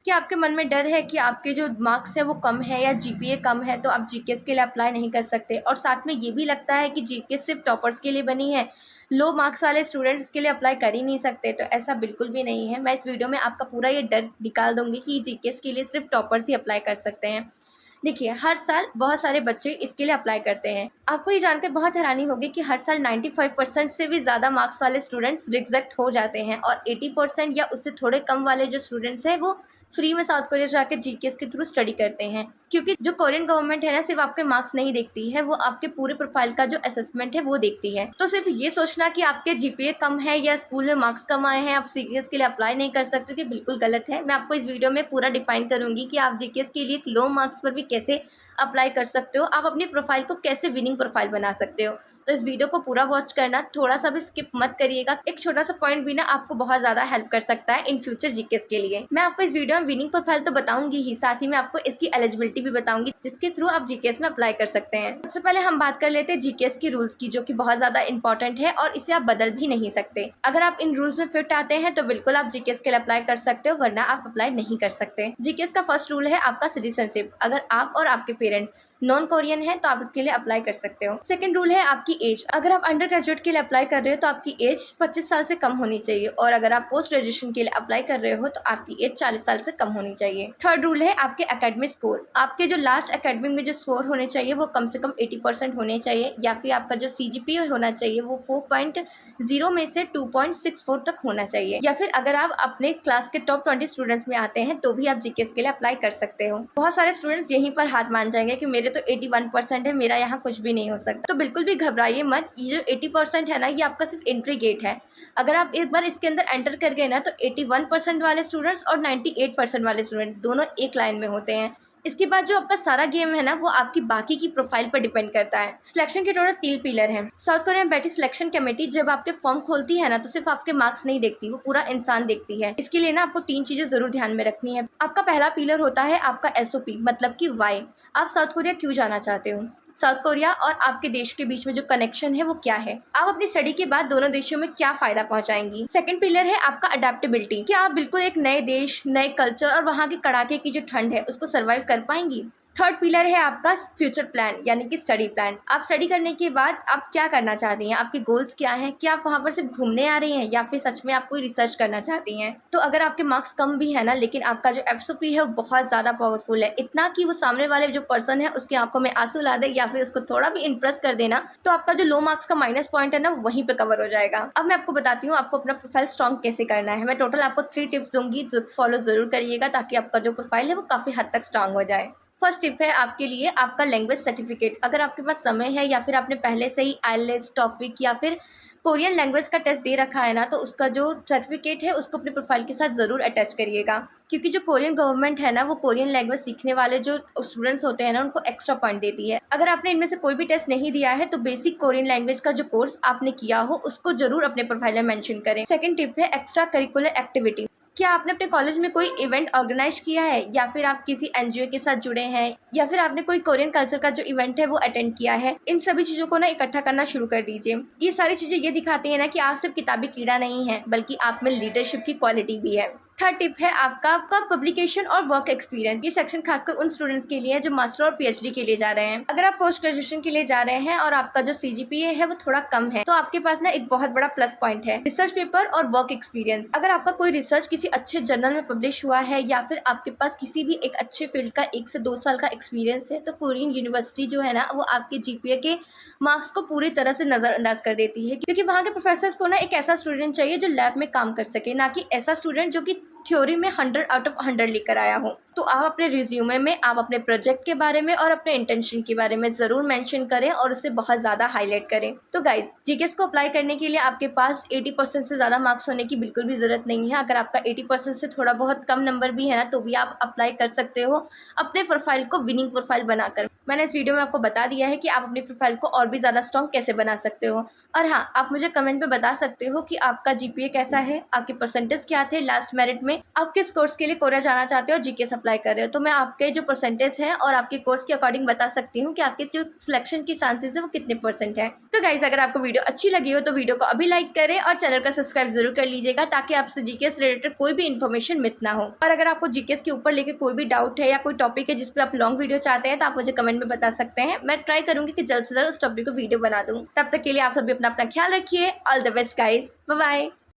क्या आपके मन में डर है कि आपके जो मार्क्स है वो कम है या जीपीए कम है तो आप जीकेएस के लिए अप्लाई नहीं कर सकते, और साथ में ये भी लगता है कि जीकेएस सिर्फ टॉपर्स के लिए बनी है, लो मार्क्स वाले स्टूडेंट्स इसके लिए अप्लाई कर ही नहीं सकते? तो ऐसा बिल्कुल भी नहीं है। मैं इस वीडियो में आपका पूरा ये डर निकाल दूंगी कि जीकेएस के लिए सिर्फ टॉपर्स ही अप्लाई कर सकते हैं। देखिए, हर साल बहुत सारे बच्चे इसके लिए अप्लाई करते हैं। आपको ये जानकर बहुत हैरानी होगी कि हर साल 95% से भी ज़्यादा मार्क्स वाले स्टूडेंट्स रिजेक्ट हो जाते हैं, और 80% या उससे थोड़े कम वाले जो स्टूडेंट्स हैं वो फ्री में साउथ कोरिया जाकर जीकेएस के थ्रू स्टडी करते हैं। क्योंकि जो कोरियन गवर्नमेंट है ना, सिर्फ आपके मार्क्स नहीं देखती है, वो आपके पूरे प्रोफाइल का जो असेसमेंट है वो देखती है। तो सिर्फ ये सोचना कि आपके जीपीए कम है या स्कूल में मार्क्स कम आए हैं आप जीकेएस के लिए अप्लाई नहीं कर सकते, कि बिल्कुल गलत है। मैं आपको इस वीडियो में पूरा डिफाइन करूंगी कि आप जीकेएस के लिए लो मार्क्स पर भी कैसे अप्लाई कर सकते हो, आप अपनी प्रोफाइल को कैसे विनिंग प्रोफाइल बना सकते हो। तो इस वीडियो को पूरा वॉच करना, थोड़ा सा भी स्किप मत करिएगा। एक छोटा सा पॉइंट भी ना आपको बहुत ज़्यादा हेल्प कर सकता है इन फ्यूचर जीकेएस के लिए। मैं आपको इस वीडियो में विनिंग प्रोफाइल तो बताऊंगी ही, साथ ही मैं आपको इसकी एलिजिबिलिटी भी बताऊंगी जिसके थ्रू आप जीकेएस में अप्लाई कर सकते हैं। सबसे पहले हम बात कर लेते हैं जीकेएस के रूल्स की, जो कि बहुत ज़्यादा इंपॉर्टेंट है और इसे आप बदल भी नहीं सकते। अगर आप इन रूल्स में फिट आते हैं तो बिल्कुल आप जीकेएस के लिए अप्लाई कर सकते हो, वरना आप अप्लाई नहीं कर सकते। जीकेएस का फर्स्ट रूल है आपका सिटीजनशिप। अगर आप और आपके पेरेंट्स नॉन कोरियन है तो आप इसके लिए अप्लाई कर सकते हो। सेकंड रूल है आपकी एज। अगर आप अंडर ग्रेजुएट के लिए अप्लाई कर रहे हो तो आपकी एज 25 साल से कम होनी चाहिए, और अगर आप पोस्ट ग्रेजुएशन के लिए अप्लाई कर रहे हो तो आपकी एज 40 साल से कम होनी चाहिए। थर्ड रूल है आपके एकेडमिक स्कोर। आपके जो लास्ट एकेडमिक में जो स्कोर होने चाहिए वो कम से कम 80% होने चाहिए, या फिर आपका जो सीजीपीए होना चाहिए वो 4.0 में से 2.64 तक होना चाहिए, या फिर अगर आप अपने क्लास के टॉप 20 स्टूडेंट्स में आते हैं तो भी आप जीकेएस के लिए अप्लाई कर सकते हो। बहुत सारे स्टूडेंट्स यहीं पर हाथ मान जाएंगे कि मेरे तो 81% है, मेरा यहाँ कुछ भी नहीं हो सकता। तो बिल्कुल भी घबराइए मत, ये जो 80% है ना, ये आपका सिर्फ एंट्री गेट है। अगर आप एक बार इसके अंदर एंटर कर गए ना तो 81% वाले स्टूडेंट्स और 98% वाले स्टूडेंट दोनों एक लाइन में होते हैं। इसके बाद जो आपका सारा गेम है ना, वो आपकी बाकी की प्रोफाइल पर डिपेंड करता है। सिलेक्शन के टोटल 3 पिलर हैं। साउथ कोरिया में बैठी सिलेक्शन कमेटी जब आपके फॉर्म खोलती है ना तो सिर्फ आपके मार्क्स नहीं देखती, वो पूरा इंसान देखती है। इसके लिए ना आपको 3 चीजें जरूर ध्यान में रखनी है। आपका पहला पिलर होता है आपका एसओपी, मतलब कि वाई। आप साउथ कोरिया क्यों जाना चाहते हो, साउथ कोरिया और आपके देश के बीच में जो कनेक्शन है वो क्या है, आप अपनी स्टडी के बाद दोनों देशों में क्या फायदा पहुंचाएंगी। सेकंड पिलर है आपका अडेप्टेबिलिटी। क्या आप बिल्कुल एक नए देश, नए कल्चर और वहाँ के कड़ाके की जो ठंड है उसको सर्वाइव कर पाएंगी। थर्ड पिलर है आपका फ्यूचर प्लान, यानी कि स्टडी प्लान। आप स्टडी करने के बाद आप क्या करना चाहती हैं, आपके गोल्स क्या हैं, क्या आप वहाँ पर सिर्फ घूमने आ रही हैं या फिर सच में आप कोई रिसर्च करना चाहती हैं। तो अगर आपके मार्क्स कम भी है ना, लेकिन आपका जो एफएसओपी है वो बहुत ज़्यादा पावरफुल है, इतना कि वो सामने वाले जो पर्सन है उसकी आंखों में आंसू ला दे या फिर उसको थोड़ा भी इंप्रेस कर देना, तो आपका जो लो मार्क्स का माइनस पॉइंट है ना वो वहीं पर कवर हो जाएगा। अब मैं आपको बताती हूँ आपको अपना प्रोफाइल स्ट्रॉन्ग कैसे करना है। मैं टोटल आपको 3 टिप्स दूंगी जो फॉलो जरूर करिएगा, ताकि आपका जो प्रोफाइल है वो काफ़ी हद तक स्ट्रांग हो जाए। फर्स्ट टिप है आपके लिए आपका लैंग्वेज सर्टिफिकेट। अगर आपके पास समय है या फिर आपने पहले से ही आईएलटीएस, टॉफिक या फिर कोरियन लैंग्वेज का टेस्ट दे रखा है ना, तो उसका जो सर्टिफिकेट है उसको अपने प्रोफाइल के साथ ज़रूर अटैच करिएगा। क्योंकि जो कोरियन गवर्नमेंट है ना, वो कोरियन लैंग्वेज सीखने वाले जो स्टूडेंट्स होते हैं ना उनको एक्स्ट्रा पॉइंट देती है। अगर आपने इनमें से कोई भी टेस्ट नहीं दिया है तो बेसिक कोरियन लैंग्वेज का जो कोर्स आपने किया हो उसको जरूर अपने प्रोफाइल में मेंशन करें। सेकंड टिप है एक्स्ट्रा करिकुलर एक्टिविटी। क्या आपने अपने कॉलेज में कोई इवेंट ऑर्गेनाइज किया है, या फिर आप किसी एनजीओ के साथ जुड़े हैं, या फिर आपने कोई कोरियन कल्चर का जो इवेंट है वो अटेंड किया है। इन सभी चीज़ों को ना इकट्ठा करना शुरू कर दीजिए। ये सारी चीज़ें ये दिखाती है ना कि आप सिर्फ किताबी कीड़ा नहीं है, बल्कि आप में लीडरशिप की क्वालिटी भी है। थर्ड टिप है आपका पब्लिकेशन और वर्क एक्सपीरियंस। ये सेक्शन खासकर उन स्टूडेंट्स के लिए है जो मास्टर और पीएचडी के लिए जा रहे हैं। अगर आप पोस्ट ग्रेजुएशन के लिए जा रहे हैं और आपका जो सीजीपीए है वो थोड़ा कम है, तो आपके पास ना एक बहुत बड़ा प्लस पॉइंट है रिसर्च पेपर और वर्क एक्सपीरियंस। अगर आपका कोई रिसर्च किसी अच्छे जर्नल में पब्लिश हुआ है, या फिर आपके पास किसी भी एक अच्छे फील्ड का 1 से 2 साल का एक्सपीरियंस है, तो कोरियन यूनिवर्सिटी जो है ना वो आपके जीपीए के मार्क्स को पूरी तरह से नजरअंदाज कर देती है। क्योंकि वहाँ के प्रोफेसर्स को ना एक ऐसा स्टूडेंट चाहिए जो लैब में काम कर सके, ना कि ऐसा स्टूडेंट जो कि थ्योरी में 100 आउट ऑफ 100 लेकर आया हो। तो आप अपने रिज्यूमे में आप अपने प्रोजेक्ट के बारे में और अपने इंटेंशन के बारे में ज़रूर मेंशन करें और उसे बहुत ज़्यादा हाईलाइट करें। तो गाइज, जीकेएस को अप्लाई करने के लिए आपके पास 80% से ज़्यादा मार्क्स होने की बिल्कुल भी ज़रूरत नहीं है। अगर आपका 80% से थोड़ा बहुत कम नंबर भी है ना, तो भी आप अप्लाई कर सकते हो अपने प्रोफाइल को विनिंग प्रोफाइल बनाकर। मैंने इस वीडियो में आपको बता दिया है कि आप अपनी प्रोफाइल को और भी ज़्यादा स्ट्रॉन्ग कैसे बना सकते हो। और हाँ, आप मुझे कमेंट में बता सकते हो कि आपका जीपीए कैसा है, आपके परसेंटेज क्या थे लास्ट मेरिट में, आप किस कोर्स के लिए कोरिया जाना चाहते हो, जीके अप्लाई कर रहे हो, तो मैं आपके जो परसेंटेज है और आपके कोर्स के अकॉर्डिंग बता सकती हूँ कि आपके जो सिलेक्शन की चांसेस है वो कितने % है। तो गाइज, अगर आपको वीडियो अच्छी लगी हो तो वीडियो को अभी लाइक करें और चैनल का सब्सक्राइब जरूर कर लीजिएगा, ताकि आपसे जीके से रिलेटेड कोई भी इन्फॉर्मेशन मिस ना हो। और अगर आपको जीके के ऊपर लेके कोई भी डाउट है या कोई टॉपिक है जिस पे आप लॉन्ग वीडियो चाहते हैं, तो आप मुझे कमेंट में बता सकते हैं। मैं ट्राई करूंगी कि जल्द से जल्द उस टॉपिक को वीडियो बना दूं। तब तक के लिए आप सभी अपना ख्याल रखिए। All the best guys, bye bye.